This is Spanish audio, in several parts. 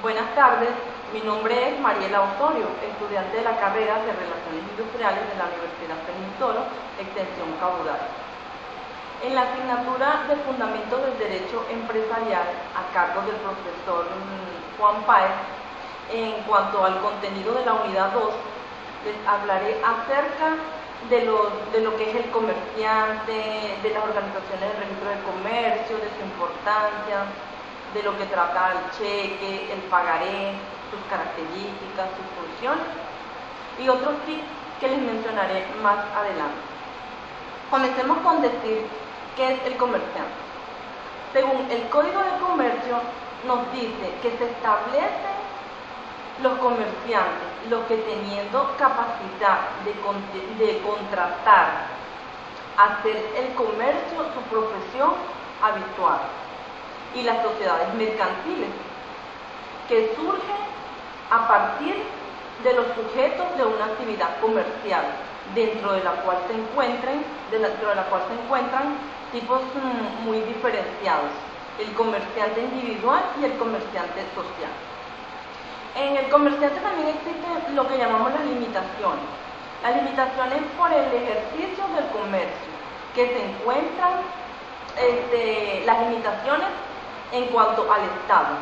Buenas tardes, mi nombre es Mariela Osorio, estudiante de la carrera de Relaciones Industriales de la Universidad Fermín Toro, extensión Cabudare. En la asignatura de Fundamentos del Derecho Empresarial, a cargo del profesor Juan Páez, en cuanto al contenido de la unidad 2, les hablaré acerca de lo que es el comerciante, de las organizaciones del registro de comercio, de su importancia, de lo que trata el cheque, el pagaré, sus características, sus funciones y otros tips que les mencionaré más adelante. Comencemos con decir qué es el comerciante. Según el Código de Comercio nos dice que se establecen los comerciantes, los que teniendo capacidad de contratar, hacer el comercio su profesión habitual, y las sociedades mercantiles, que surgen a partir de los sujetos de una actividad comercial, dentro de la cual se encuentran tipos muy diferenciados: el comerciante individual y el comerciante social. En el comerciante también existen lo que llamamos las limitaciones. Las limitaciones por el ejercicio del comercio, que se encuentran las limitaciones en cuanto al Estado.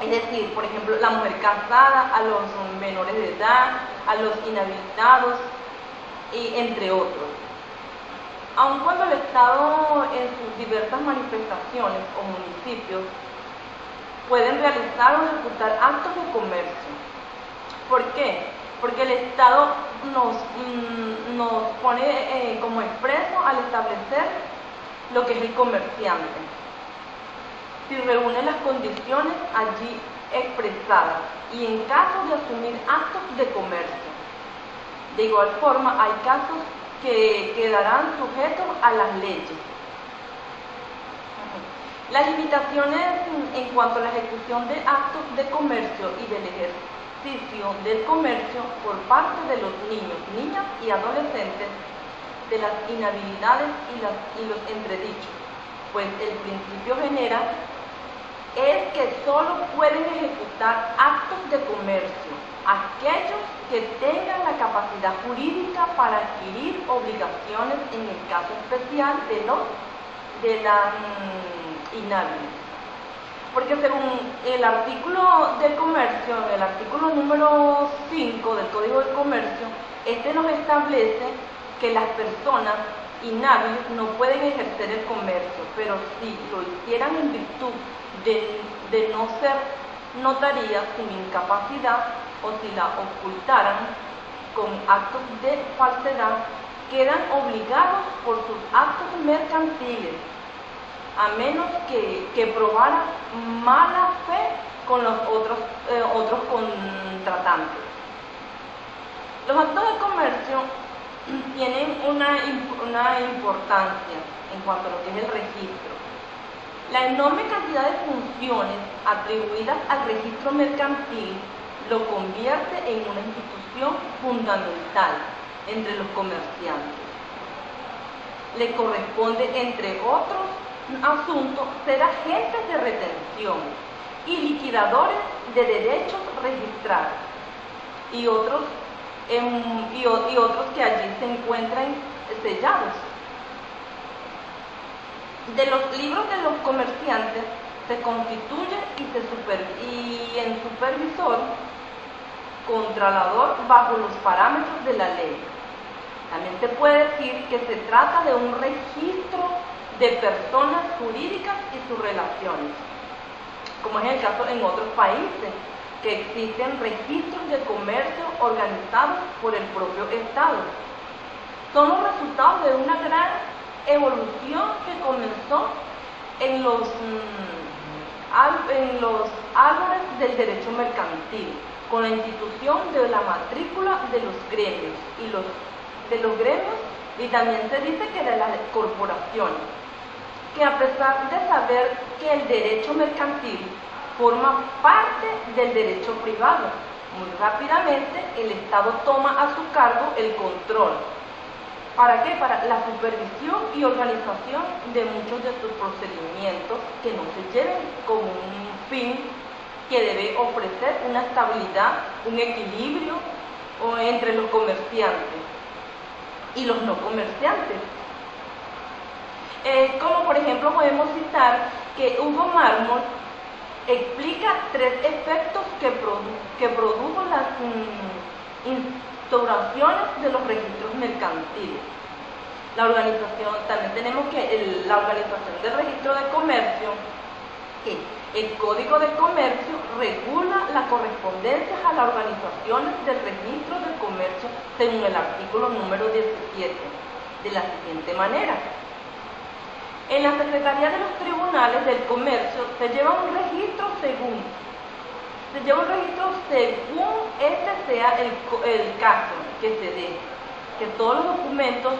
Es decir, por ejemplo, la mujer casada, a los menores de edad, a los inhabilitados, y entre otros. Aun cuando el Estado en sus diversas manifestaciones o municipios pueden realizar o ejecutar actos de comercio. ¿Por qué? Porque el Estado nos pone como expreso al establecer lo que es el comerciante, si reúne las condiciones allí expresadas y en caso de asumir actos de comercio. De igual forma, hay casos que quedarán sujetos a las leyes. Las limitaciones en cuanto a la ejecución de actos de comercio y del ejercicio del comercio por parte de los niños, niñas y adolescentes, de las inhabilidades y los entredichos, pues el principio general es que solo pueden ejecutar actos de comercio aquellos que tengan la capacidad jurídica para adquirir obligaciones, en el caso especial de las inhábiles. Porque según el artículo del comercio, el artículo número 5 del Código de Comercio, nos establece que las personas inhábiles no pueden ejercer el comercio, pero si lo hicieran en virtud de no ser notarías sin incapacidad, o si la ocultaran con actos de falsedad, quedan obligados por sus actos mercantiles, a menos que probara mala fe con los otros contratantes. Los actos de comercio tienen una importancia en cuanto a lo que es el registro. La enorme cantidad de funciones atribuidas al registro mercantil lo convierte en una institución fundamental entre los comerciantes. Le corresponde, entre otros asuntos, ser agentes de retención y liquidadores de derechos registrados y otros que allí se encuentran sellados. De los libros de los comerciantes se constituye y en supervisor, controlador bajo los parámetros de la ley. También se puede decir que se trata de un registro de personas jurídicas y sus relaciones, como es el caso en otros países, que existen registros de comercio organizados por el propio Estado. Son los resultados de una gran evolución que comenzó en los árboles del derecho mercantil, con la institución de la matrícula de los gremios y también se dice que de las corporaciones, que a pesar de saber que el derecho mercantil forma parte del derecho privado, muy rápidamente el Estado toma a su cargo el control. ¿Para qué? Para la supervisión y organización de muchos de sus procedimientos, que no se lleven con un fin que debe ofrecer una estabilidad, un equilibrio entre los comerciantes y los no comerciantes. Como por ejemplo podemos citar que Hugo Mármol explica 3 efectos que produjo las instauraciones de los registros mercantiles. La organización, también tenemos que la organización del registro de comercio, que el Código de Comercio regula las correspondencias a las organizaciones del registro de comercio según el artículo número 17, de la siguiente manera. En la Secretaría de los Tribunales del Comercio se lleva un registro según este sea el caso que se dé, que todos los documentos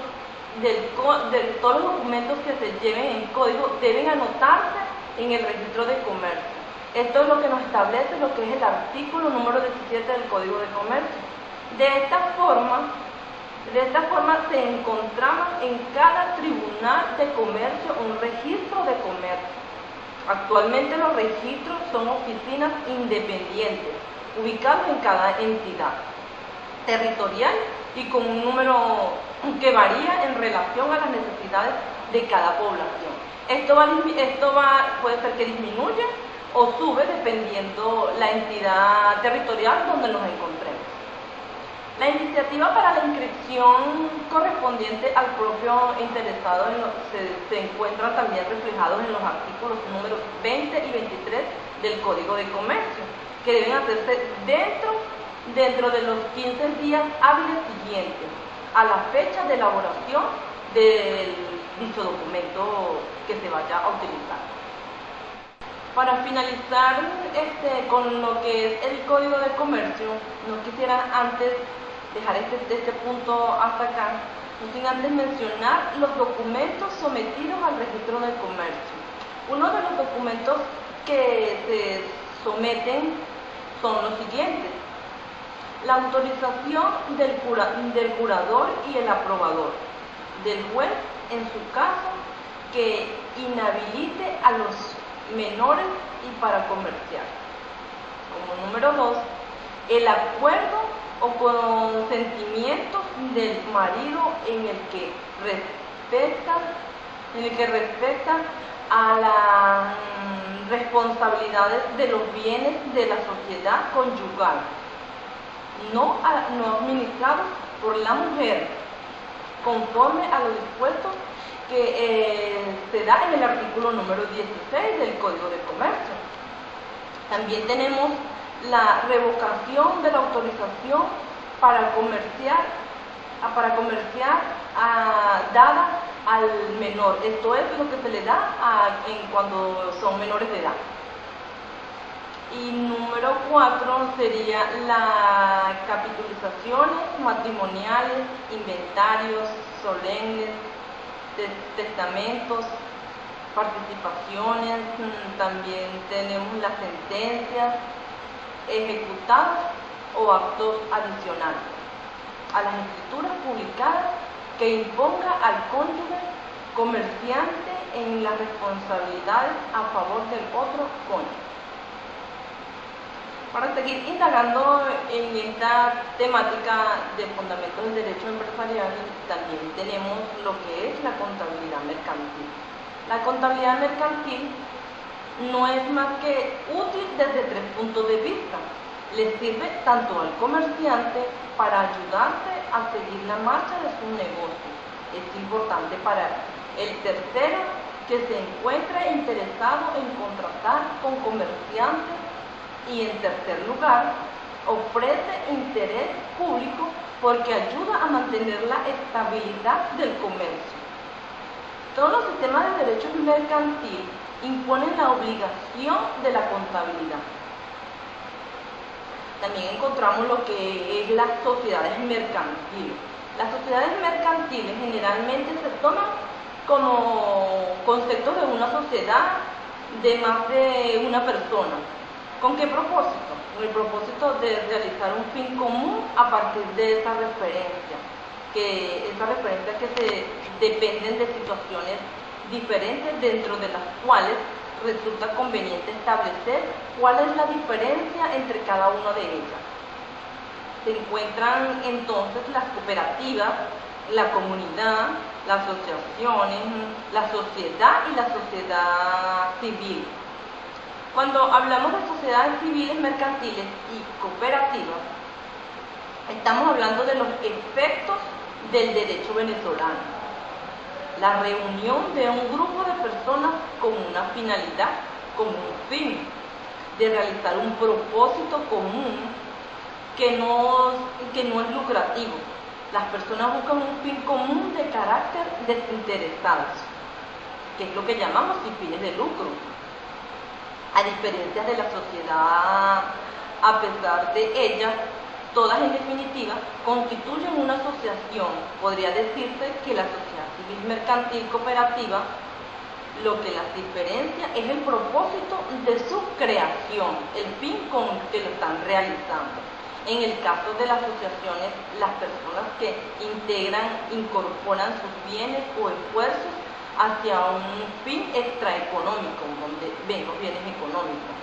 todos los documentos que se lleven en código deben anotarse en el registro de comercio. Esto es lo que nos establece lo que es el artículo número 17 del Código de Comercio. De esta forma se encontraba en cada tribunal de comercio un registro de comercio. Actualmente los registros son oficinas independientes, ubicadas en cada entidad territorial y con un número que varía en relación a las necesidades de cada población. Puede ser que disminuya o sube dependiendo la entidad territorial donde nos encontremos. La iniciativa para la inscripción correspondiente al propio interesado se encuentran también reflejados en los artículos números 20 y 23 del Código de Comercio, que deben hacerse dentro de los 15 días hábiles siguientes a la fecha de elaboración del dicho documento que se vaya a utilizar. Para finalizar con lo que es el Código de Comercio, no quisiera antes dejar este punto hasta acá, no sin antes mencionar los documentos sometidos al registro del comercio. Uno de los documentos que se someten son los siguientes: la autorización del curador y el aprobador, del juez en su caso, que inhabilite a los menores y para comerciar. Como número 2, el acuerdo o consentimiento del marido en el que respecta a las responsabilidades de los bienes de la sociedad conyugal, no administrados por la mujer, conforme a lo dispuesto que se da en el artículo número 16 del Código de Comercio. También tenemos la revocación de la autorización para comerciar dada al menor. Esto es lo que se le da cuando son menores de edad. Y número 4 sería las capitulizaciones matrimoniales, inventarios solemnes, testamentos, participaciones. También tenemos las sentencias ejecutadas o actos adicionales a las escrituras publicadas que imponga al cónyuge comerciante en las responsabilidades a favor del otro cónyuge. Para seguir indagando en esta temática de fundamentos del derecho empresarial, también tenemos lo que es la contabilidad mercantil. La contabilidad mercantil no es más que útil desde 3 puntos de vista. Le sirve tanto al comerciante para ayudarse a seguir la marcha de su negocio. Es importante para el tercero que se encuentra interesado en contratar con comerciantes, y en tercer lugar ofrece interés público porque ayuda a mantener la estabilidad del comercio. Todos los sistemas de derecho mercantil imponen la obligación de la contabilidad. También encontramos lo que es las sociedades mercantiles. Las sociedades mercantiles generalmente se toman como concepto de una sociedad de más de una persona. ¿Con qué propósito? Con el propósito de realizar un fin común a partir de esa referencia, que se dependen de situaciones diferentes dentro de las cuales resulta conveniente establecer cuál es la diferencia entre cada una de ellas. Se encuentran entonces las cooperativas, la comunidad, las asociaciones, la sociedad y la sociedad civil. Cuando hablamos de sociedades civiles, mercantiles y cooperativas, estamos hablando de los efectos del derecho venezolano. La reunión de un grupo de personas con una finalidad, con un fin, de realizar un propósito común que no es lucrativo. Las personas buscan un fin común de carácter desinteresado, que es lo que llamamos sin fines de lucro. A diferencia de la sociedad, a pesar de ella, todas en definitiva constituyen una asociación. Podría decirse que la sociedad civil mercantil cooperativa, lo que las diferencia es el propósito de su creación, el fin con que lo están realizando. En el caso de las asociaciones, las personas que incorporan sus bienes o esfuerzos hacia un fin extraeconómico, donde ven los bienes económicos.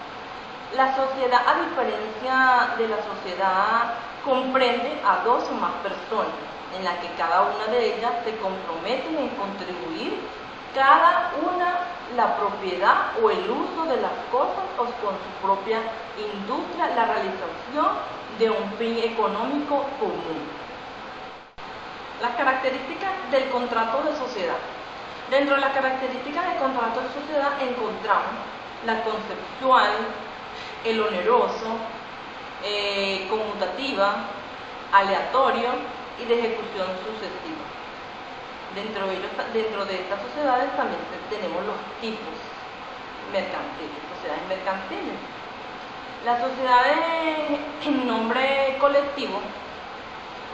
La sociedad, a diferencia de la sociedad, comprende a dos o más personas, en la que cada una de ellas se comprometen en contribuir cada una la propiedad o el uso de las cosas o con su propia industria, la realización de un fin económico común. Las características del contrato de sociedad. Dentro de las características del contrato de sociedad encontramos la conceptual, el oneroso, conmutativa, aleatorio y de ejecución sucesiva. Dentro de estas sociedades también tenemos los tipos mercantiles, sociedades mercantiles. Las sociedades en nombre colectivo,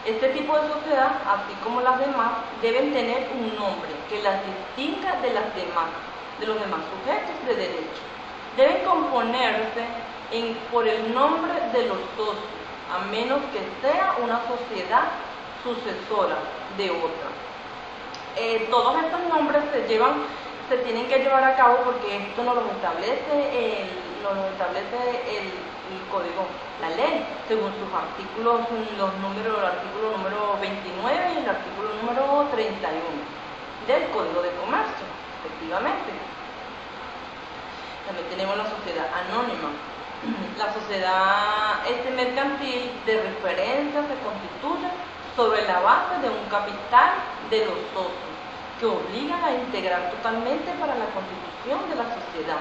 este tipo de sociedad, así como las demás, deben tener un nombre que las distinga de los demás sujetos de derecho. Deben componerse por el nombre de los socios, a menos que sea una sociedad sucesora de otra. Todos estos nombres se tienen que llevar a cabo porque esto nos lo establece el código, la ley, según sus artículos, el artículo número 29 y el artículo número 31 del Código de Comercio, efectivamente. También tenemos la sociedad anónima. La sociedad mercantil de referencia se constituye sobre la base de un capital de los socios que obligan a integrar totalmente para la constitución de la sociedad,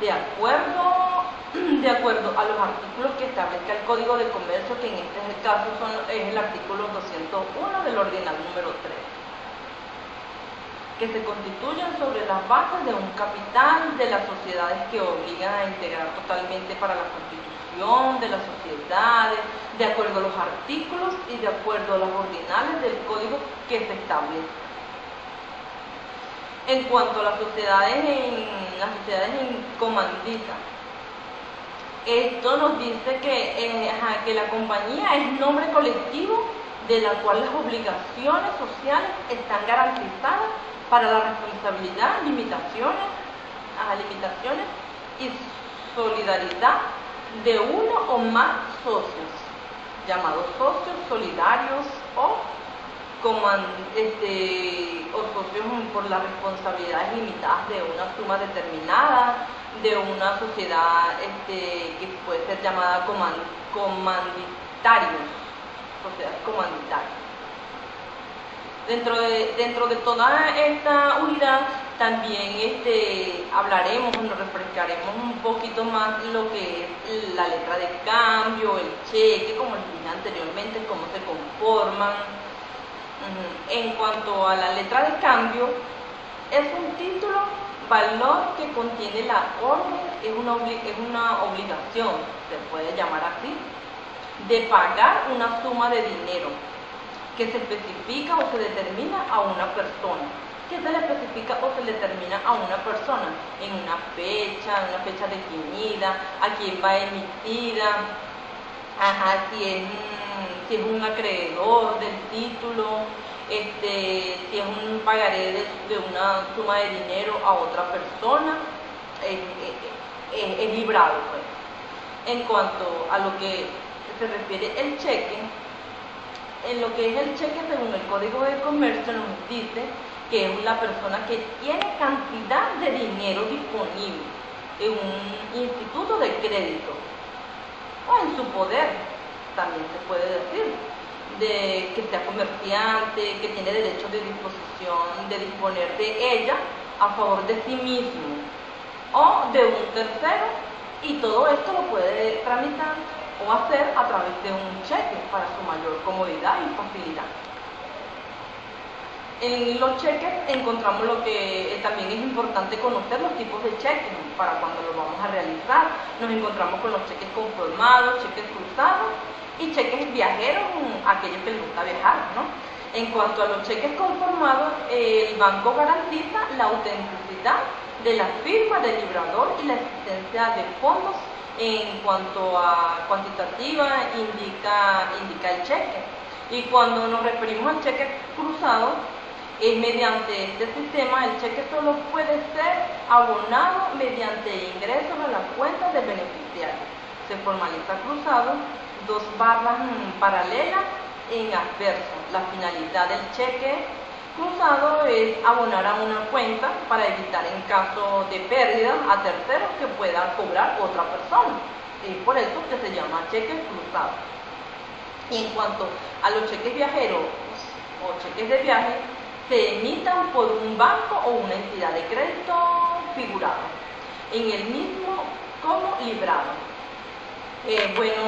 de acuerdo a los artículos que establezca el Código de Comercio, que en este caso es el artículo 201 del Ordenal número 3, que se constituyen sobre las bases de un capital de las sociedades que obligan a integrar totalmente para la constitución de las sociedades, de acuerdo a los artículos y de acuerdo a los ordinales del código que se establece. En cuanto a las sociedades en comandita, esto nos dice que la compañía es nombre colectivo de la cual las obligaciones sociales están garantizadas para la responsabilidad, limitaciones y solidaridad de uno o más socios, llamados socios solidarios o socios por las responsabilidades limitadas de una suma determinada, de una sociedad que puede ser llamada comanditarios, sociedades comanditarias. Dentro de toda esta unidad también nos refrescaremos un poquito más lo que es la letra de cambio, el cheque, como les dije anteriormente, cómo se conforman. En cuanto a la letra de cambio, es un título, valor que contiene la orden, es una obligación, se puede llamar así, de pagar una suma de dinero que se especifica o se determina a una persona. ¿Qué se le especifica o se le determina a una persona? En una fecha definida, a quién va emitida, si es un acreedor del título, si es un pagaré de una suma de dinero a otra persona, es librado, pues. En cuanto a lo que se refiere el cheque, en lo que es el cheque, según el Código de Comercio, nos dice que es la persona que tiene cantidad de dinero disponible en un instituto de crédito o en su poder, también se puede decir, de que sea comerciante, que tiene derecho de disposición, de disponer de ella a favor de sí mismo o de un tercero, y todo esto lo puede tramitar o hacer a través de un cheque para su mayor comodidad y facilidad. En los cheques encontramos lo que también es importante conocer los tipos de cheques para cuando los vamos a realizar. Nos encontramos con los cheques conformados, cheques cruzados y cheques viajeros, aquellos que les gusta viajar, ¿no? En cuanto a los cheques conformados, el banco garantiza la autenticidad de la firma del librador y la existencia de fondos en cuanto a cuantitativa indica el cheque. Y cuando nos referimos al cheque cruzado, es mediante este sistema el cheque solo puede ser abonado mediante ingresos a la cuenta del beneficiario. Se formaliza cruzado, dos barras paralelas en adverso. La finalidad del cheque cruzado es abonar a una cuenta para evitar en caso de pérdida a terceros que pueda cobrar otra persona. Es por eso que se llama cheque cruzado. Y en cuanto a los cheques viajeros o cheques de viaje, se emitan por un banco o una entidad de crédito figurado en el mismo como librado. Bueno,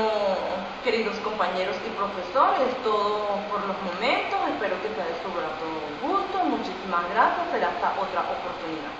queridos compañeros y profesores, es todo por los momentos. Espero que sea de su grato gusto. Muchísimas gracias. Será hasta otra oportunidad.